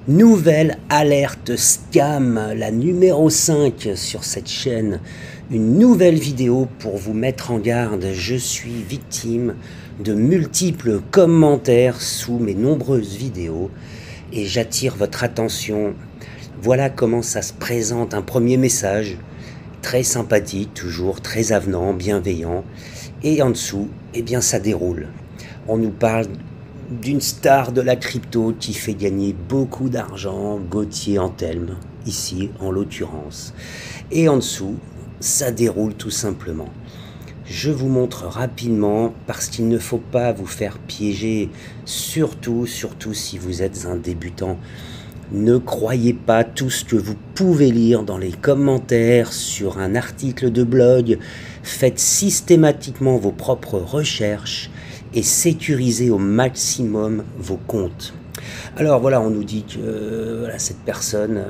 Nouvelle alerte scam, la numéro 5 sur cette chaîne. Une nouvelle vidéo pour vous mettre en garde. Je suis victime de multiples commentaires sous mes nombreuses vidéos et j'attire votre attention. Voilà comment ça se présente. Un premier message très sympathique, toujours très avenant, bienveillant. Et en dessous, eh bien ça déroule. On nous parle d'une star de la crypto qui fait gagner beaucoup d'argent, Gauthier Antelme, ici en l'occurrence. Et en dessous, ça déroule tout simplement. Je vous montre rapidement parce qu'il ne faut pas vous faire piéger, surtout si vous êtes un débutant. Ne croyez pas tout ce que vous pouvez lire dans les commentaires sur un article de blog. Faites systématiquement vos propres recherches et sécurisez au maximum vos comptes. Alors voilà, on nous dit que cette personne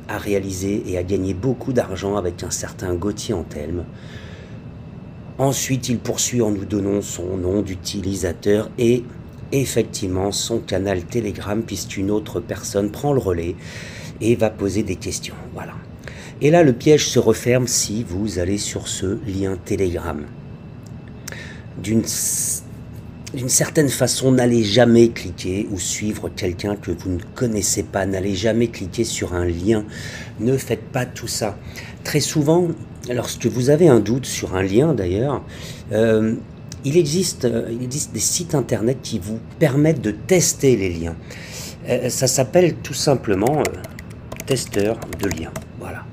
a réalisé et a gagné beaucoup d'argent avec un certain Gauthier Antelme. Ensuite, il poursuit en nous donnant son nom d'utilisateur et effectivement son canal Telegram, puisqu'une autre personne prend le relais et va poser des questions. Voilà. Et là, le piège se referme si vous allez sur ce lien Telegram. D'une certaine façon, n'allez jamais cliquer ou suivre quelqu'un que vous ne connaissez pas. N'allez jamais cliquer sur un lien. Ne faites pas tout ça. Très souvent, lorsque vous avez un doute sur un lien d'ailleurs, il existe des sites internet qui vous permettent de tester les liens. Ça s'appelle tout simplement testeur de liens. Voilà.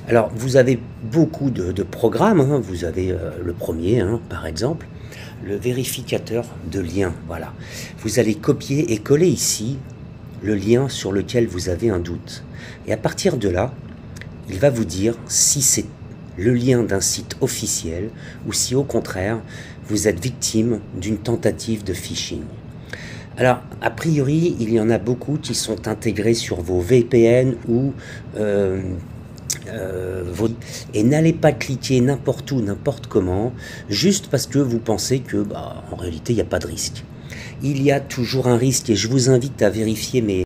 Alors, vous avez beaucoup de programmes. Hein. Vous avez le premier, hein, par exemple, le vérificateur de liens. Voilà. Vous allez copier et coller ici le lien sur lequel vous avez un doute. Et à partir de là, il va vous dire si c'est le lien d'un site officiel ou si au contraire, vous êtes victime d'une tentative de phishing. Alors, a priori, il y en a beaucoup qui sont intégrés sur vos VPN ou et n'allez pas cliquer n'importe où, n'importe comment, juste parce que vous pensez que, en réalité, il n'y a pas de risque. Il y a toujours un risque et je vous invite à vérifier mes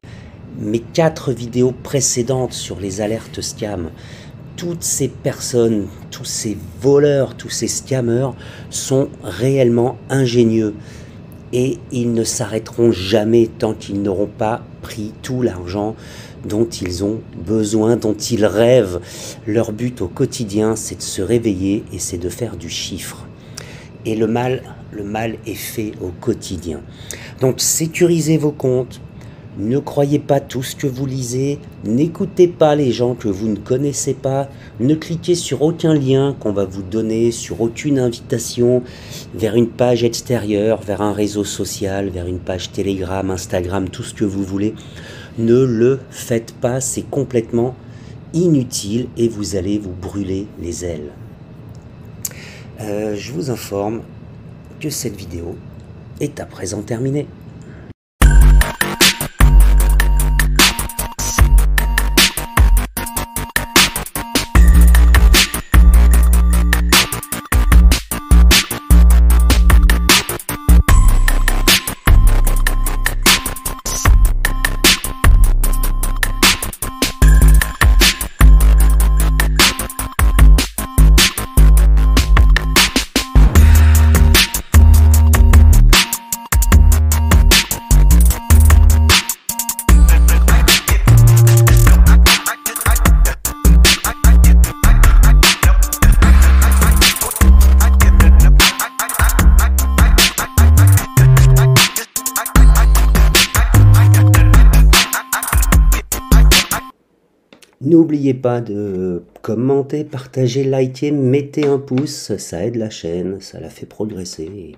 4 vidéos précédentes sur les alertes scam. Toutes ces personnes, tous ces voleurs, tous ces scammers sont réellement ingénieux et ils ne s'arrêteront jamais tant qu'ils n'auront pas pris tout l'argent dont ils ont besoin, dont ils rêvent. Leur but au quotidien, c'est de se réveiller et c'est de faire du chiffre. Et le mal est fait au quotidien. Donc sécurisez vos comptes. Ne croyez pas tout ce que vous lisez, n'écoutez pas les gens que vous ne connaissez pas, ne cliquez sur aucun lien qu'on va vous donner, sur aucune invitation vers une page extérieure, vers un réseau social, vers une page Telegram, Instagram, tout ce que vous voulez. Ne le faites pas, c'est complètement inutile et vous allez vous brûler les ailes. Je vous informe que cette vidéo est à présent terminée. N'oubliez pas de commenter, partager, liker, mettez un pouce, ça aide la chaîne, ça la fait progresser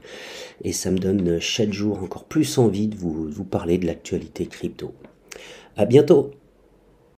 et ça me donne chaque jour encore plus envie de vous parler de l'actualité crypto. À bientôt!